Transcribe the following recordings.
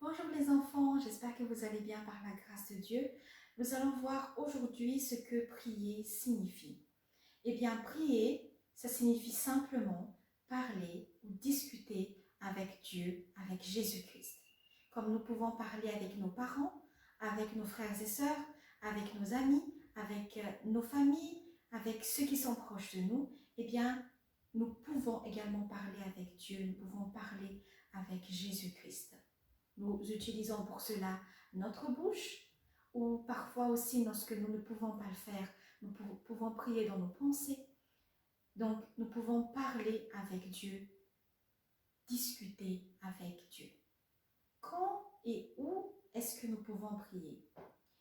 Bonjour les enfants, j'espère que vous allez bien par la grâce de Dieu. Nous allons voir aujourd'hui ce que prier signifie. Eh bien, prier, ça signifie simplement parler ou discuter avec Dieu, avec Jésus-Christ. Comme nous pouvons parler avec nos parents, avec nos frères et sœurs, avec nos amis, avec nos familles, avec ceux qui sont proches de nous, eh bien, nous pouvons également parler avec Dieu, nous pouvons parler avec Jésus-Christ. Nous utilisons pour cela notre bouche ou parfois aussi lorsque nous ne pouvons pas le faire, nous pouvons prier dans nos pensées. Donc, nous pouvons parler avec Dieu, discuter avec Dieu. Quand et où est-ce que nous pouvons prier?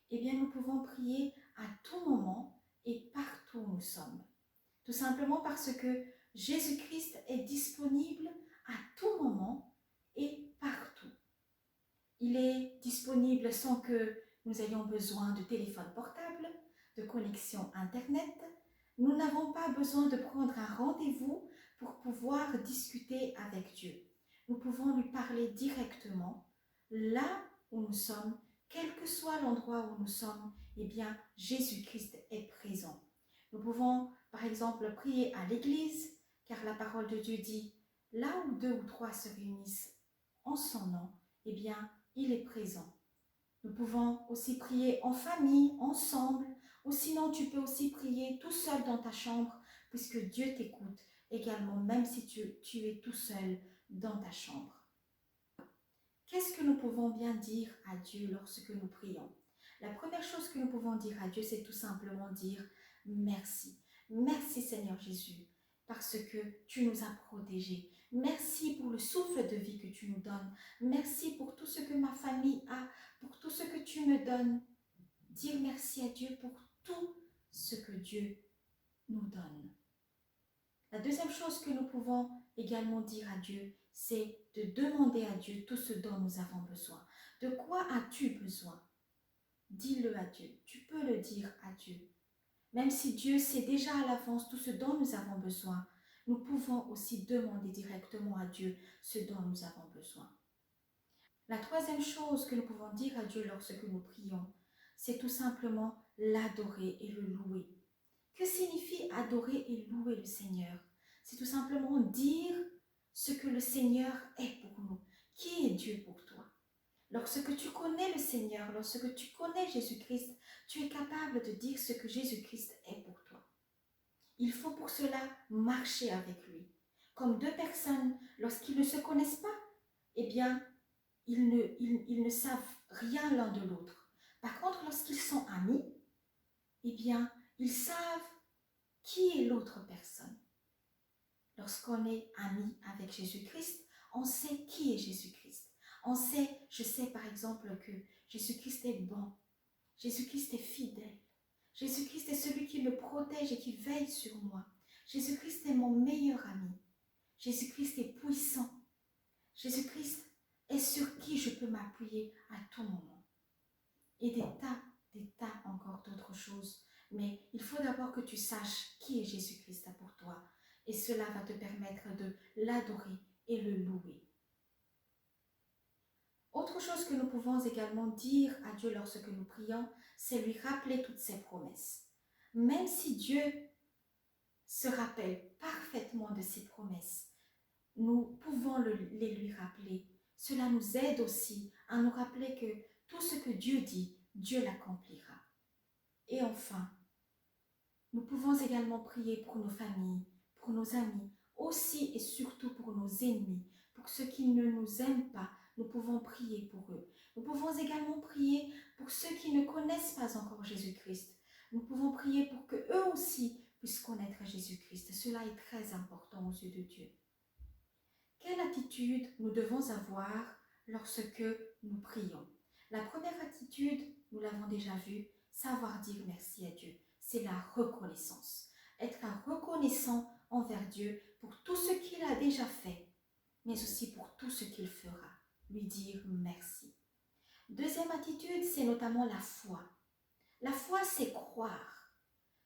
Eh bien, nous pouvons prier à tout moment et partout où nous sommes. Tout simplement parce que Jésus-Christ est disponible à tout moment et partout. Il est disponible sans que nous ayons besoin de téléphone portable, de connexion Internet. Nous n'avons pas besoin de prendre un rendez-vous pour pouvoir discuter avec Dieu. Nous pouvons lui parler directement là où nous sommes, quel que soit l'endroit où nous sommes, eh bien Jésus-Christ est présent. Nous pouvons par exemple prier à l'église, car la parole de Dieu dit, là où 2 ou 3 se réunissent en son nom, eh bien il est présent. Nous pouvons aussi prier en famille, ensemble, ou sinon tu peux aussi prier tout seul dans ta chambre, puisque Dieu t'écoute également, même si tu es tout seul dans ta chambre. Qu'est-ce que nous pouvons bien dire à Dieu lorsque nous prions? La première chose que nous pouvons dire à Dieu, c'est tout simplement dire merci. Merci Seigneur Jésus, parce que tu nous as protégés. Merci pour le souffle de vie que tu nous donnes. Merci pour tout ce que ma famille a, pour tout ce que tu me donnes. Dire merci à Dieu pour tout ce que Dieu nous donne. La deuxième chose que nous pouvons également dire à Dieu, c'est de demander à Dieu tout ce dont nous avons besoin. De quoi as-tu besoin? Dis-le à Dieu. Tu peux le dire à Dieu. Même si Dieu sait déjà à l'avance tout ce dont nous avons besoin, nous pouvons aussi demander directement à Dieu ce dont nous avons besoin. La troisième chose que nous pouvons dire à Dieu lorsque nous prions, c'est tout simplement l'adorer et le louer. Que signifie adorer et louer le Seigneur? C'est tout simplement dire ce que le Seigneur est pour nous. Qui est Dieu pour toi? Lorsque tu connais le Seigneur, lorsque tu connais Jésus-Christ, tu es capable de dire ce que Jésus-Christ est pour toi. Il faut pour cela marcher avec lui. Comme deux personnes, lorsqu'ils ne se connaissent pas, eh bien, ils ne savent rien l'un de l'autre. Par contre, lorsqu'ils sont amis, eh bien, ils savent qui est l'autre personne. Lorsqu'on est ami avec Jésus-Christ, on sait qui est Jésus-Christ. Je sais par exemple que Jésus-Christ est bon. Jésus-Christ est fidèle. Jésus-Christ est celui qui me protège et qui veille sur moi. Jésus-Christ est mon meilleur ami. Jésus-Christ est puissant. Jésus-Christ est sur qui je peux m'appuyer à tout moment. Et des tas encore d'autres choses. Mais il faut d'abord que tu saches qui est Jésus-Christ pour toi. Et cela va te permettre de l'adorer et le louer. Autre chose que nous pouvons également dire à Dieu lorsque nous prions, c'est lui rappeler toutes ses promesses. Même si Dieu se rappelle parfaitement de ses promesses, nous pouvons les lui rappeler. Cela nous aide aussi à nous rappeler que tout ce que Dieu dit, Dieu l'accomplira. Et enfin, nous pouvons également prier pour nos familles, pour nos amis, aussi et surtout pour nos ennemis, pour ceux qui ne nous aiment pas. Nous pouvons prier pour eux. Nous pouvons également prier pour ceux qui ne connaissent pas encore Jésus-Christ. Nous pouvons prier pour que eux aussi puissent connaître Jésus-Christ. Cela est très important aux yeux de Dieu. Quelle attitude nous devons avoir lorsque nous prions? La première attitude, nous l'avons déjà vu, savoir dire merci à Dieu. C'est la reconnaissance. Être reconnaissant envers Dieu pour tout ce qu'il a déjà fait, mais aussi pour tout ce qu'il fera. Lui dire merci. Deuxième attitude, c'est notamment la foi. La foi, c'est croire.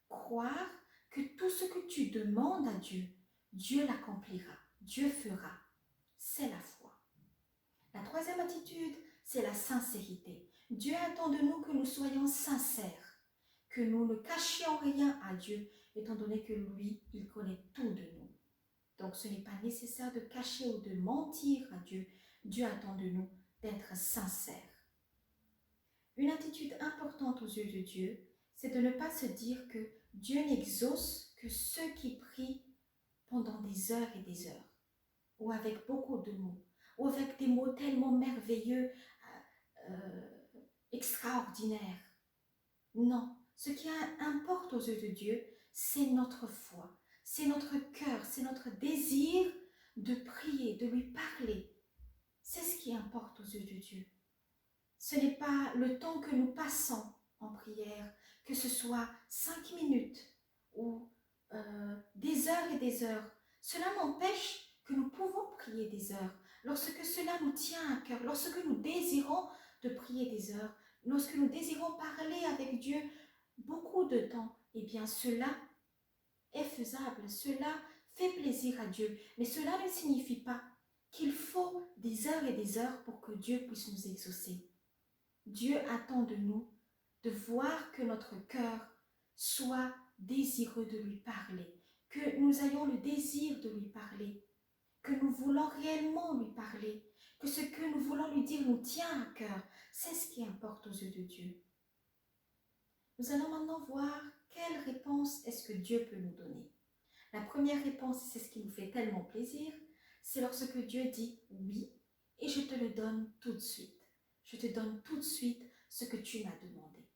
Croire que tout ce que tu demandes à Dieu, Dieu l'accomplira, Dieu fera. C'est la foi. La troisième attitude, c'est la sincérité. Dieu attend de nous que nous soyons sincères, que nous ne cachions rien à Dieu, étant donné que lui, il connaît tout de nous. Donc ce n'est pas nécessaire de cacher ou de mentir à Dieu. Dieu attend de nous d'être sincères. Une attitude importante aux yeux de Dieu, c'est de ne pas se dire que Dieu n'exauce que ceux qui prient pendant des heures et des heures, ou avec beaucoup de mots, ou avec des mots tellement merveilleux, extraordinaires. Non, ce qui importe aux yeux de Dieu, c'est notre foi, c'est notre cœur, c'est notre désir de prier, de lui parler. C'est ce qui importe aux yeux de Dieu. Ce n'est pas le temps que nous passons en prière, que ce soit 5 minutes ou des heures et des heures. Cela n'empêche que nous pouvons prier des heures. Lorsque cela nous tient à cœur, lorsque nous désirons de prier des heures, lorsque nous désirons parler avec Dieu beaucoup de temps, eh bien cela est faisable, cela fait plaisir à Dieu. Mais cela ne signifie pas qu'il faut des heures et des heures pour que Dieu puisse nous exaucer. Dieu attend de nous de voir que notre cœur soit désireux de lui parler, que nous ayons le désir de lui parler, que nous voulons réellement lui parler, que ce que nous voulons lui dire nous tient à cœur. C'est ce qui importe aux yeux de Dieu. Nous allons maintenant voir quelle réponse est-ce que Dieu peut nous donner. La première réponse, c'est ce qui nous fait tellement plaisir, c'est lorsque Dieu dit oui et je te le donne tout de suite. Je te donne tout de suite ce que tu m'as demandé.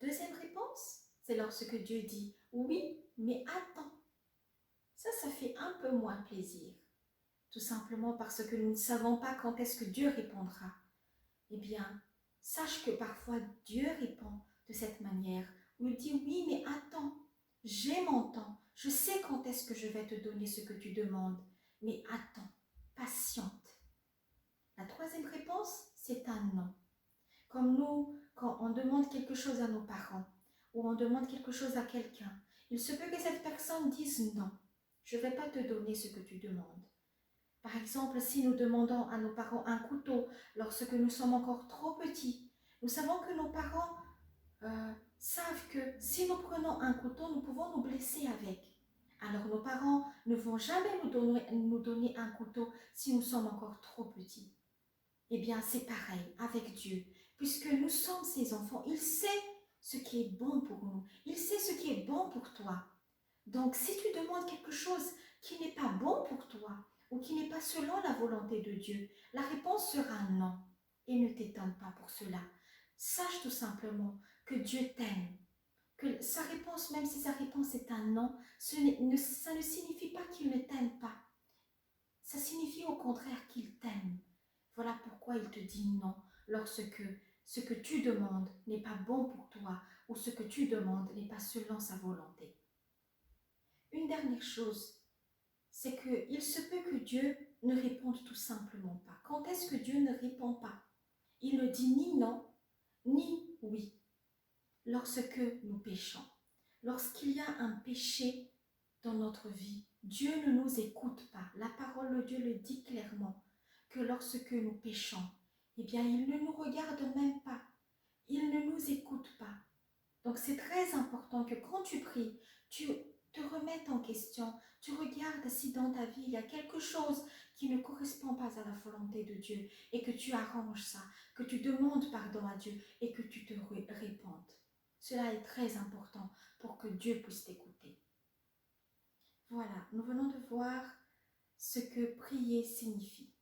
Deuxième réponse, c'est lorsque Dieu dit oui, mais attends. Ça fait un peu moins plaisir. Tout simplement parce que nous ne savons pas quand est-ce que Dieu répondra. Eh bien, sache que parfois Dieu répond de cette manière, où il dit oui, mais attends, j'ai mon temps, je sais quand est-ce que je vais te donner ce que tu demandes, mais attends, patiente. La troisième réponse, c'est un non. Comme nous, quand on demande quelque chose à nos parents, ou on demande quelque chose à quelqu'un, il se peut que cette personne dise non, je ne vais pas te donner ce que tu demandes. Par exemple, si nous demandons à nos parents un couteau lorsque nous sommes encore trop petits, nous savons que nos parents savent que si nous prenons un couteau, nous pouvons nous blesser avec. Alors nos parents ne vont jamais nous donner un couteau si nous sommes encore trop petits. Eh bien, c'est pareil avec Dieu. Puisque nous sommes ses enfants, il sait ce qui est bon pour nous. Il sait ce qui est bon pour toi. Donc, si tu demandes quelque chose qui n'est pas bon pour toi ou qui n'est pas selon la volonté de Dieu, la réponse sera non. Et ne t'étonne pas pour cela. Sache tout simplement que Dieu t'aime. Que sa réponse, même si sa réponse est un non, ça ne signifie pas qu'il ne t'aime pas. Ça signifie au contraire qu'il t'aime. Voilà pourquoi il te dit non lorsque ce que tu demandes n'est pas bon pour toi ou ce que tu demandes n'est pas selon sa volonté. Une dernière chose, c'est qu'il se peut que Dieu ne réponde tout simplement pas. Quand est-ce que Dieu ne répond pas? Il ne dit ni non, ni oui. Lorsque nous péchons, lorsqu'il y a un péché dans notre vie, Dieu ne nous écoute pas. La parole de Dieu le dit clairement, que lorsque nous péchons, eh bien, il ne nous regarde même pas. Il ne nous écoute pas. Donc, c'est très important que quand tu pries, tu te remettes en question. Tu regardes si dans ta vie, il y a quelque chose qui ne correspond pas à la volonté de Dieu et que tu arranges ça, que tu demandes pardon à Dieu et que tu te répandes. Cela est très important pour que Dieu puisse t'écouter. Voilà, nous venons de voir ce que prier signifie.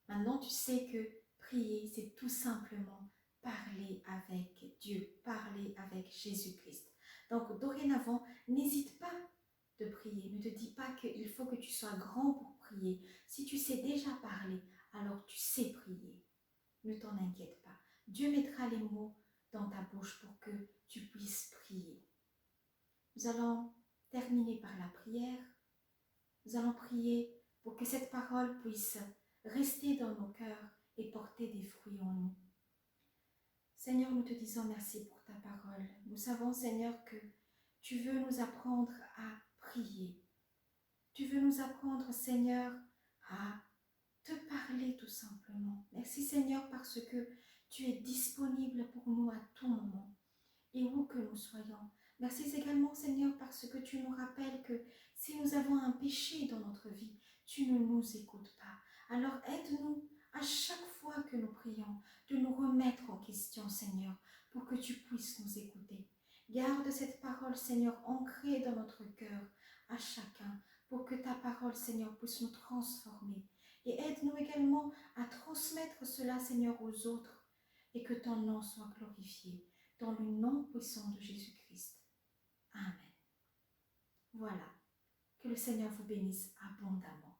Maintenant, tu sais que prier, c'est tout simplement parler avec Dieu, parler avec Jésus-Christ. Donc, dorénavant, n'hésite pas de prier. Ne te dis pas qu'il faut que tu sois grand pour prier. Si tu sais déjà parler, alors tu sais prier. Ne t'en inquiète pas. Dieu mettra les mots dans ta bouche pour que tu puisses prier. Nous allons terminer par la prière. Nous allons prier pour que cette parole puisse rester dans nos cœurs et porter des fruits en nous. Seigneur, nous te disons merci pour ta parole. Nous savons, Seigneur, que tu veux nous apprendre à prier. Tu veux nous apprendre, Seigneur, à te parler tout tout simplement. Merci Seigneur parce que tu es disponible pour nous à tout moment et où que nous soyons. Merci également Seigneur parce que tu nous rappelles que si nous avons un péché dans notre vie, tu ne nous écoutes pas. Alors aide-nous à chaque fois que nous prions de nous remettre en question Seigneur pour que tu puisses nous écouter. Garde cette parole Seigneur ancrée dans notre cœur à chacun pour que ta parole Seigneur puisse nous transformer. Et aide-nous également à transmettre cela Seigneur aux autres et que ton nom soit glorifié dans le nom puissant de Jésus-Christ. Amen. Voilà, que le Seigneur vous bénisse abondamment.